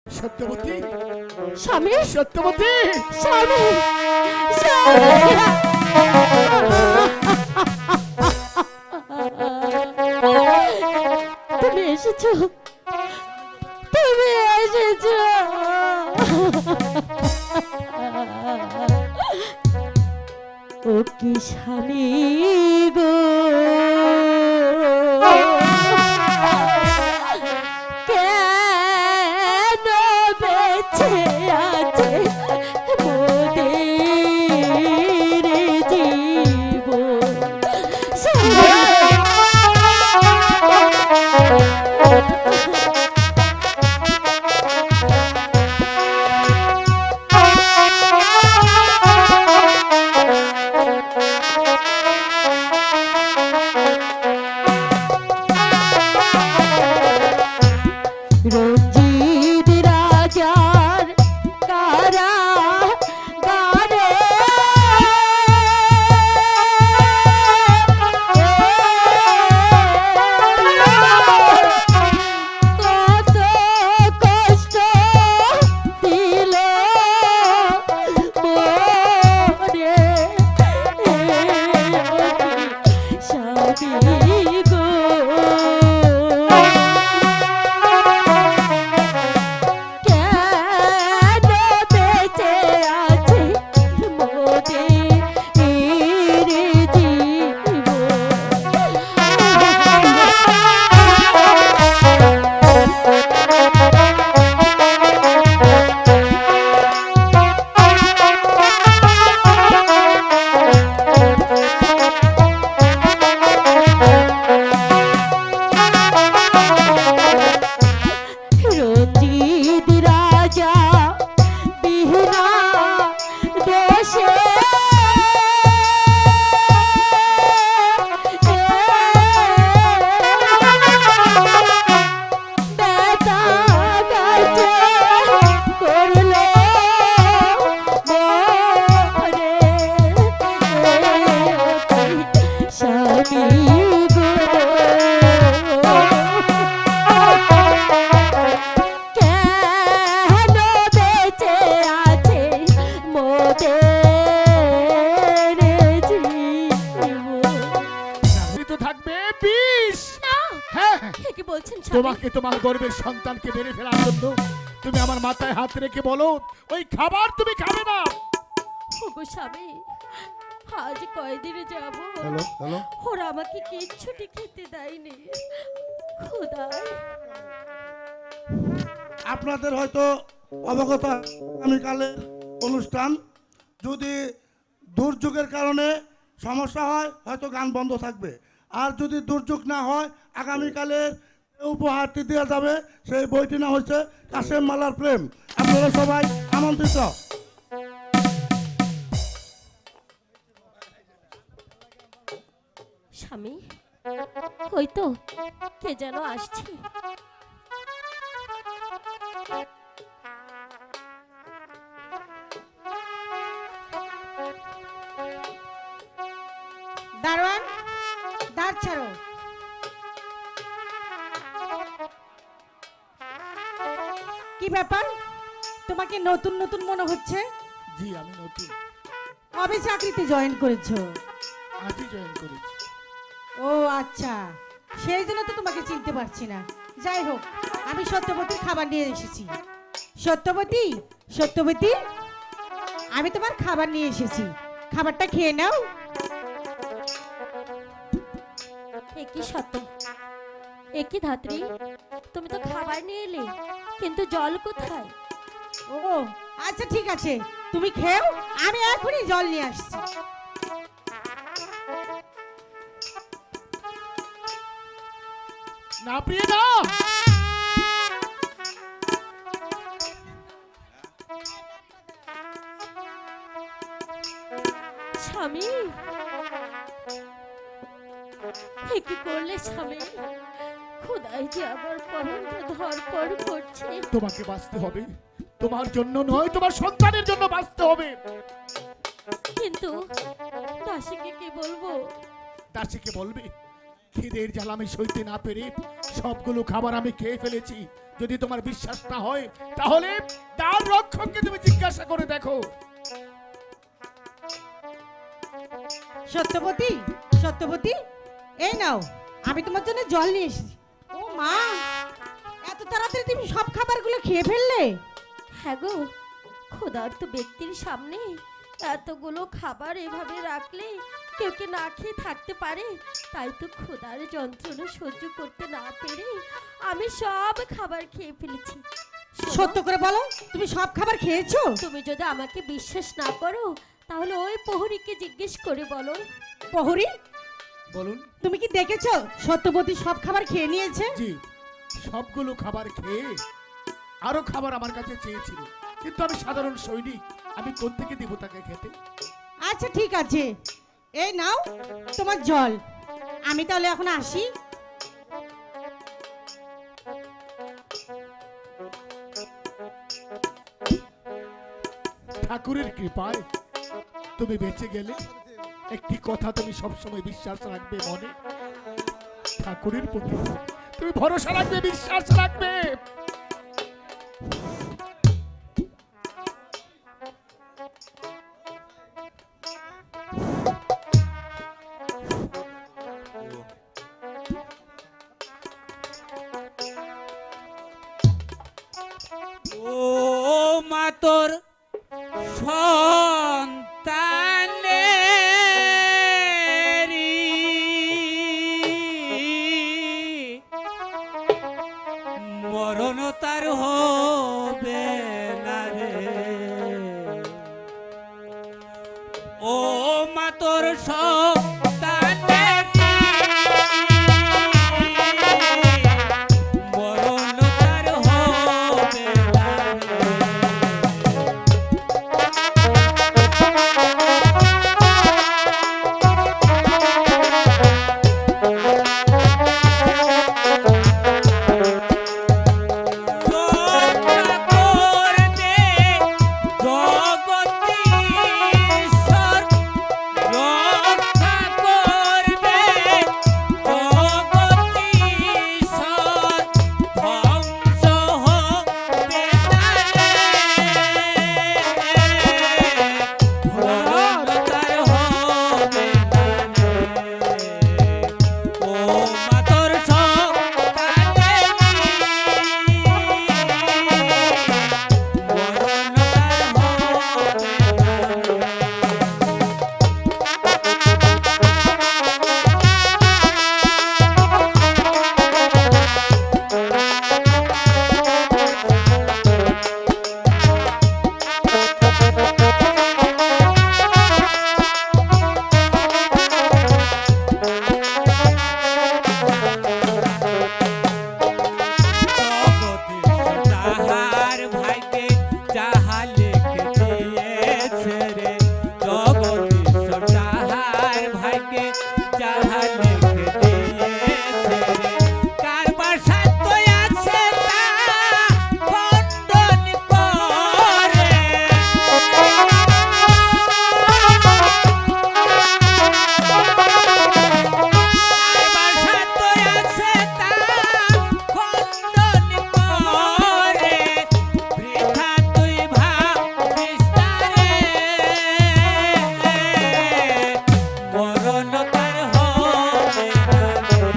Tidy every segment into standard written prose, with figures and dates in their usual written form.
সত্যবতী, স্বামী, সত্যবতী, স্বামী, স্বামী। তুমি এসেছো, তুমি এসেছো। ও কি স্বামী গো, কেন বেঁচে আছে মোদের জীবন। রঞ্জিত রাজার কারা গারে কত কষ্ট দিল মোরে স্বামী গো। কেন বেঁচে আছে মোদের জীবন। রঞ্জিত রাজা বিহনা দেশে বেতা গাছে করলো মোরে স্বামী গো। কেন বেঁচে আছে মোদের জীবন। স্বামী তো থাকবে বিষ। হ্যাঁ, এ কি বলছেন স্বামী? তোমাকে তোমার গর্ভের সন্তানকে মেরে ফেলার জন্য তুমি আমার মাথায় হাত রেখে বলো ওই খাবার তুমি খাবে না। ওগো স্বামী, আজ কয়দিনে যাব, হ্যালো হ্যালো, ওরা আমাকে কিচ্ছুটি খেতে দেয়নি। খোদাই, আপনাদের হয়তো অবগত আগামীকালে অনুষ্ঠান, যদি দুর্যোগের কারণে সমস্যা হয় হয়তো গান বন্ধ থাকবে, আর যদি দুর্যোগ না হয় আগামীকালের উপহারটি দেওয়া যাবে। সেই বইটি না হচ্ছে কাশেম মালার প্রেম। আপনারা সবাই আমন্ত্রিত। স্বামী, ওই তো কে যেন আসছে। দারোয়ান, দাঁড় ছাড়ো। কি ব্যাপার, তোমাকে নতুন নতুন মনে হচ্ছে? জি আমি নতুন, কবে চাকরিতে জয়েন করেছো? আজই জয়েন করেছি। ও আচ্ছা, সেই জন্য তো তোমাকে চিনতে পারছি না। যাই হোক, আমি সত্যবতীর খাবার নিয়ে এসেছি। সত্যবতী, সত্যবতী, আমি তোমার খাবার নিয়ে এসেছি, খাবারটা খেয়ে নাও। এ কি সত্য, এ কি ধাত্রী, তুমি তো খাবার নিয়ে এলে, কিন্তু জল কোথায়? ও আচ্ছা ঠিক আছে, তুমি খেও, আমি এখনই জল নিয়ে আসছি। না প্রিয় না, স্বামী, এ কি করলে স্বামী? খোদাই যে আমার পরনটা ধরপড় করছে। তোমাকে বাঁচতে হবে, তোমার জন্য নয় তোমার সন্তানের জন্য বাঁচতে হবে। কিন্তু দাসীকে কি বলবো? দাসীকে বলবে খিদের জ্বালা আমি সইতে না পেরে সবগুলো খাবার আমি খেয়ে ফেলেছি। যদি তোমার বিশ্বাস না হয় তাহলে দ্বার রক্ষককে তুমি জিজ্ঞাসা করে দেখো। সত্যবতী, সত্যবতী, এই নাও, আমি তোমার জন্য জল নিয়ে এসেছি। ও মা, এত তাড়াতাড়ি তুমি সব খাবারগুলো খেয়ে ফেললে? হ্যাঁ গো, ক্ষুধার্ত ব্যক্তির সামনে এতগুলো খাবার এভাবে রাখলে কেউ কি না খেয়ে থাকতে পারে? তাই তো ক্ষুধার যন্ত্রণা সহ্য করতে না পেরে আমি সব খাবার খেয়ে ফেলেছি। শোনো, সত্য করে বলো, তুমি সব খাবার খেয়েছো? তুমি যদি আমাকে বিশ্বাস না করো তাহলে ওই প্রহরীকে জিজ্ঞেস করে বলো। প্রহরী, বলুন। তুমি কি দেখেছো সত্যবতী সব খাবার খেয়ে নিয়েছে? জি, সবগুলো খাবার খেয়ে আরো খাবার আমার কাছে চেয়েছিল, কিন্তু আমি সাধারণ সৈনিক, আমি কোত্থেকে দিব তাকে খেতে? আচ্ছা ঠিক আছে, এই নাও তোমার জল। আমি তাহলে এখন আসি। ঠাকুরের কৃপায় তুমি বেঁচে গেলে। একটি কথা তুমি সবসময় বিশ্বাস রাখবে মনে, ঠাকুরের প্রতি তুমি ভরসা রাখবে, বিশ্বাস রাখবে। ও মা তোর সন্তানেরি মরণ তার হবে না রে। ও মা তোর সন্তানেরি মরণ তার হবে না রে। রক্ষা করবে জগদীশ্বর, রক্ষা করবে জগদীশ্বর, ধ্বংস হবে না রে। মরণ তার হবে না রে। ও মা তোর সন্তানেরি মরণ তার হবে না রে। জগদীশ যাহার ভাগ্যে যাহা লিখে দিয়েছে রে। জগদীশ যাহার ভাগ্যে যাহা লিখে দিয়েছে রে। কার বাসায় তো আছে তা খণ্ডন করে। কার বাসায় তো আছে তা খণ্ডন করে। বৃথা তুই ভাবিস না রে। মরণ তার হবে না রে।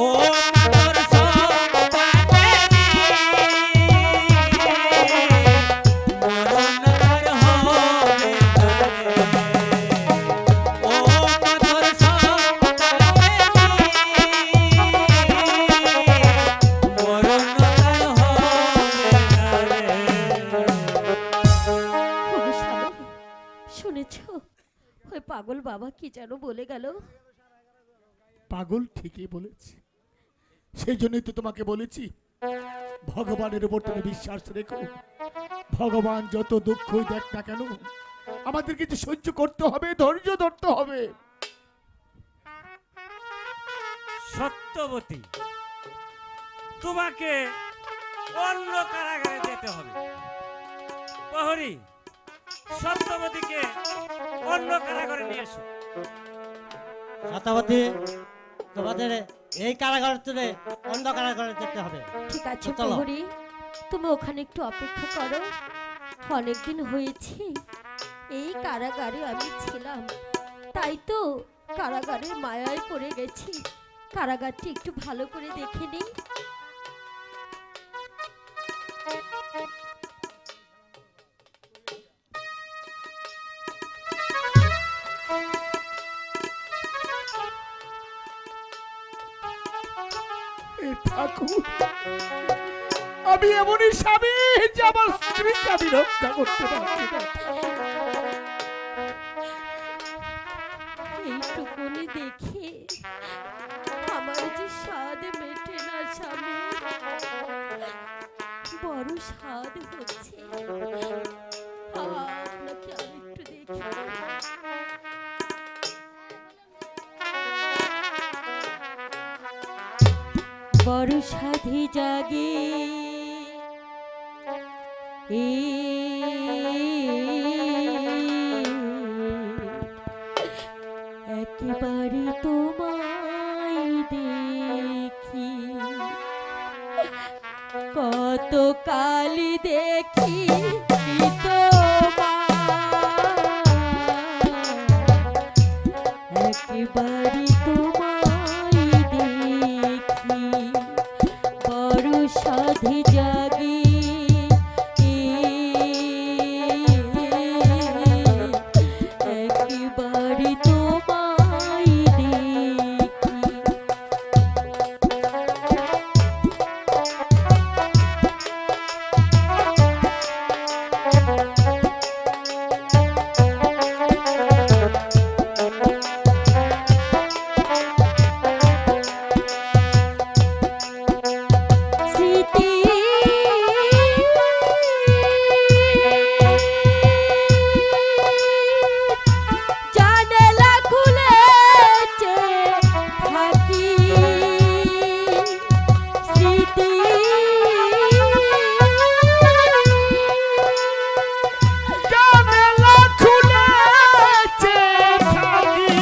ও তোর সন্তানেরি মরণ তার হবে না রে। ও তোর সন্তানেরি মরণ তার হবে না রে। ওগো স্বামী, শুনেছ ওই পাগল বাবা কি যেন বলে গেল? পাগল ঠিকই বলেছি, সেই জন্যই তো তোমাকে বলেছি ভগবানের উপর তুমি বিশ্বাস রেখো। ভগবান যত দুঃখই দেখ না কেন আমাদের কিছু সহ্য করতে হবে, ধৈর্য ধরতে হবে। সত্যবতী, তোমাকে অন্য কারাগারে যেতে হবে। প্রহরী, সত্যবতীকে অন্য কারাগারে নিয়ে এসো। সত্যবতী, তোমাদের এই কারাগার তুলে অন্য কারাগারে যেতে হবে। ঠিক আছে তো চলো। প্রহরী, তুমি ওখানে একটু অপেক্ষা করো। অনেকদিন হয়েছে এই কারাগারে আমি ছিলাম, তাই তো কারাগারের মায়ায় পড়ে গেছি। কারাগারটি একটু ভালো করে দেখে নিই। এ ঠাকুর, আমি এমনই স্বামী যে আমার স্ত্রীকে আমি রক্ষা করতে পারছি না। এইটুকুনি দেখে আমার যে স্বাদ মেটে না স্বামী, বড় স্বাদ হচ্ছে। আপনাকে আর একটু দেখি। বড় সাধি জাগে একেবারে তোমায় দেখি, কত কালি দেখি তোমায়, একেবারে তোমায় দেখি, বড় সাধি জাগে একেবারে তোমায় দেখি। স্মৃতি জানালা খুলেছে থাকি, স্মৃতি জানালা খুলেছে থাকি,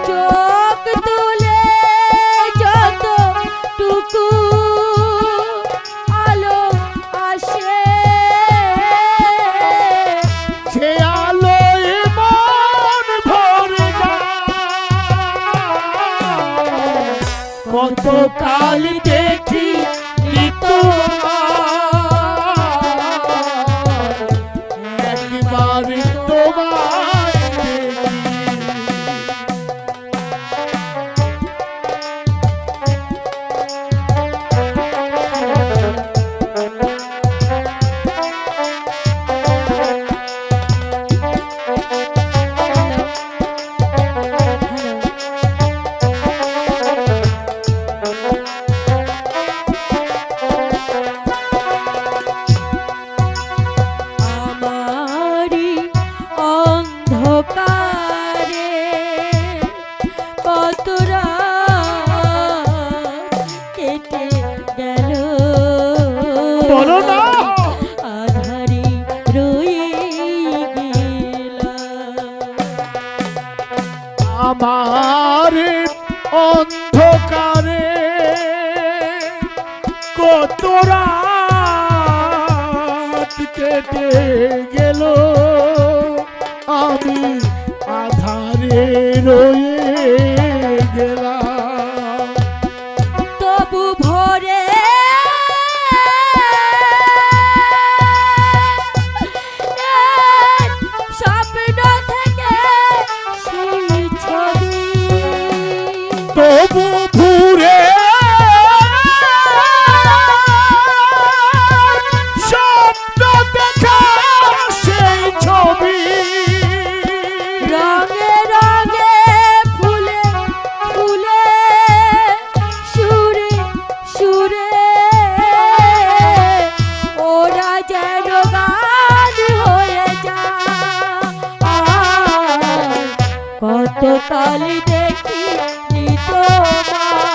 চোখ তুলে যতটুকু আলো আসে, সে আলোয় মন ভরে যায়। কত কাল দেখি একবার তোমায় দেখি। আমারি অন্ধকারে কত রাত কেটে গেল, বলো না। আধারে রয়ে গেলাম। আমার অন্ধকারে কত রাত কেটে গেল, আমি আধারে রয়ে গেলাম। তবু ভোরে স্বপ্ন থেকে সেই ছবি, তবু ঘুরে স্বপ্ন দেখা সেই ছবি, রঙে রঙে ফুলে ফুলে সুরে সুরে ওরা যেন গান হয়ে যায়। কত কাল দেখি তোমায়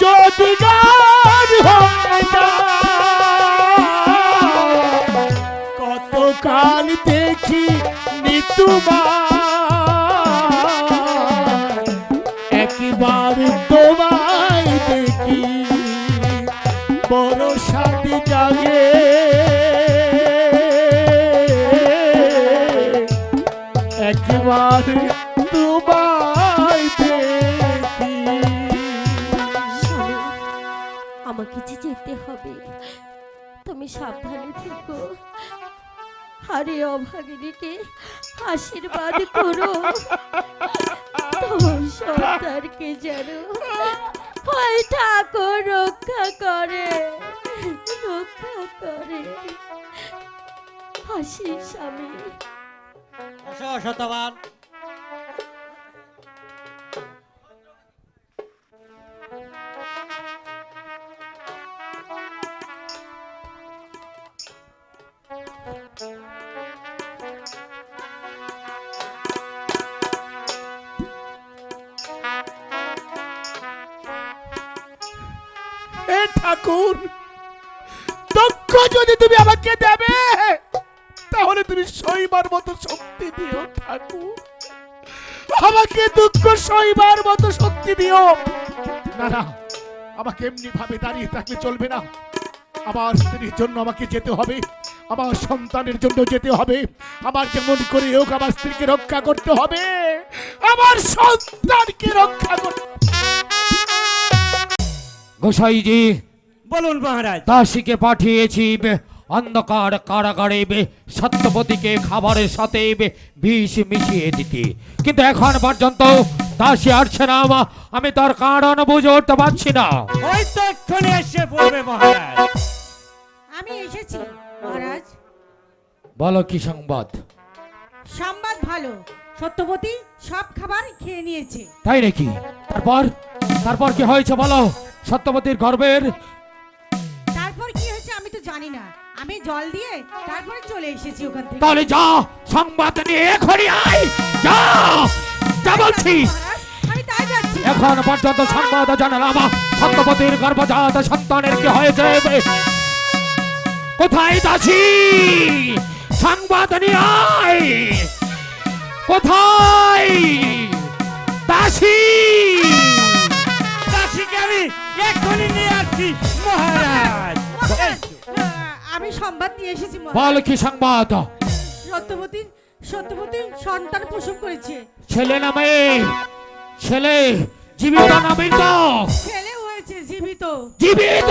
যদি গান হয়ে যায়, কতকাল দেখি নি তোমার, একবার তোমায় দেখি বড় শান্তি জাগে, একবার তোমায় দেখি। স্বামী, আমাকে যে যেতে হবে, তুমি সাবধানে থেকো। আরে অভাগিনীকে আশীর্বাদ করো, তোমার সন্তানকে যেন ওই ঠাকুর রক্ষা করে, রক্ষা করে। হাসি স্বামী। আসো শতবান। এ ঠাকুর, দুঃখ যদি তুমি আমাকে দেবে, তাহলে তুমি সইবার মতো শক্তি দিও ঠাকুর, আমাকে দুঃখ সইবার মতো শক্তি দিও। না না, আমাকে এমনি ভাবে দাঁড়িয়ে থাকলে চলবে না, আমার স্ত্রীর জন্য আমাকে যেতে হবে, আমার সন্তানের জন্য যেতে হবে, আমার যেমন করে হোক আমার স্ত্রীকে রক্ষা করতে হবে, আমার সন্তানকে রক্ষা করতে। গোসাইজি, বলুন মহারাজ। দাসীকে পাঠিয়েছি অন্ধকার কারাগারে সত্যবতীকে খাবারের সাথে বিষ মিশিয়ে দিতে, কিন্তু এখন পর্যন্ত দাসী আসছে না। আমি তার কারণ বুঝে উঠতে পারছি না। ওই তো এক্ষুনি এসে পড়বে মহারাজ। আমি এসেছি মহারাজ। বলো কি সংবাদ? সংবাদ ভালো, সত্যবতী সব খাবার খেয়ে নিয়েছে। তাই নাকি? তারপর তারপর কি হয়েছে বলো? সত্যবতীর গর্বের তারপর কি হয়েছে আমি তো জানি না, আমি জল দিয়ে তারপরে চলে এসেছি ওখান থেকে। তাহলে যা, সংবাদ নিয়ে এখনই আয়, যা যা বলছি। মহারাজ, আমি তাই যাচ্ছি। এখন পর্যন্ত সংবাদ জানালাম সত্যবতীর গর্ভজাত সন্তানের কি হয়েছে। কোথায় দাসী? সংবাদ নিয়ে আয়। কোথায় দাসী? দাসীকে আমি এক্ষুনি নিয়ে আসছি মহারাজ। মহারাজ, আমি সংবাদ নিয়ে এসেছি মহারাজ। বল কি সংবাদ? সত্যবতী সত্যবতী সন্তান প্রসব করেছে। ছেলে না মেয়ে? ছেলে জীবিত না মৃত? ছেলে হয়েছে, জীবিত। জীবিত!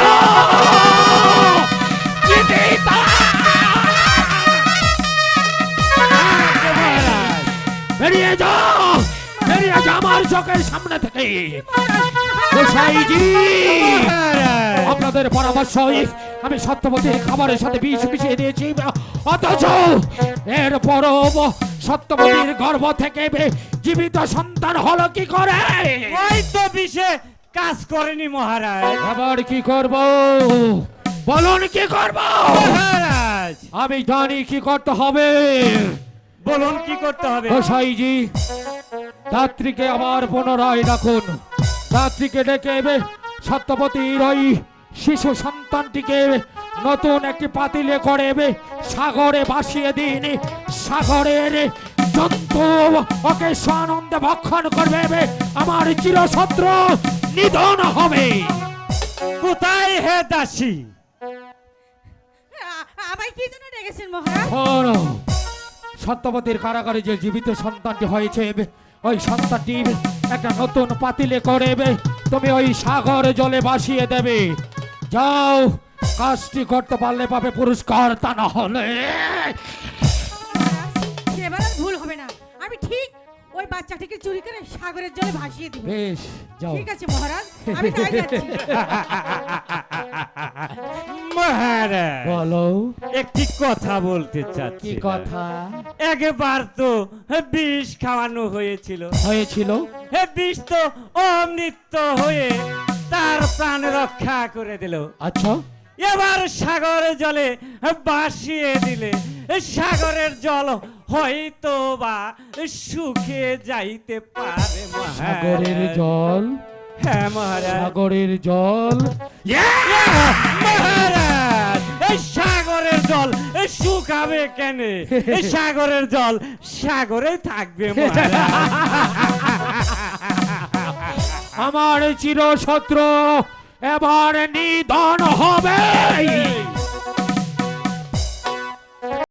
জীবিত! বেরিয়ে যাও, বেরিয়ে যাও আমার চোখের সামনে থেকে। গোসাইজি, আপনাদের পরামর্শ আমি সত্যবতীর খাবারের সাথে বিষ মিশিয়ে দিয়েছি, অথচ এর পরও সত্যবতীর গর্ভ থেকে জীবিত সন্তান হলো কি করে? ওই তো বিষে কাজ করেনি মহারাজ। আবার কি করব? বলুন কি করব? মহারাজ আমি জানি কি করতে হবে। বলুন কি করতে হবে। গোসাইজি, দাত্রীকে আবার পুনরায় ডাকুন। দাত্রীকে ডেকে সত্যবতীর ওই শিশু সন্তানটিকে নতুন একটি পাতিলে করে সাগরে ভাসিয়ে দিন। সাগরের জন্তু ওকে সানন্দে ভক্ষণ করবে, আমার চিরশত্রু নিধন হবে। কোথায় হে দাসী? আমায় কি জন্য ডেকেছেন মহারাজ? শোনো, সত্যবতীর কারাগারে যে জীবিত সন্তানটি হয়েছে, ওই সন্তানটি একটা নতুন পাতিলে করে তুমি ওই সাগর জলে ভাসিয়ে দেবে। যাও, কাজটি করতে পারলে পাবে পুরস্কার, তা না হলে এবার আর ভুল হবে না, আমি ঠিক ওই বাচ্চাটিকে চুরি করে সাগরের জলে ভাসিয়ে দিব। বেশ, যাও। ঠিক আছে মহারাজ, আমি তাই যাচ্ছি। মহারাজ বলো একটি কথা বলতে কি চাচ্ছি। কথা একবার তো বিষ খাওয়ানো হয়েছিল। হয়েছিল? হে বিষ তো অমৃত হয়ে তার প্রাণ রক্ষা করে দিল। আচ্ছা, এবার সাগরের জলে ভাসিয়ে দিলে সাগরের জল হয়তো বা শুকিয়ে যাইতে পারে মহারাজ। সাগরের জল হ্যাঁ মহারাজ। সাগরের জল মহারাজ, এই সাগরের জল এই শুকাবে কেন? এই সাগরের জল সাগরেই থাকবে মহারাজ। আমার চির শত্রু এবার নিধন হবে।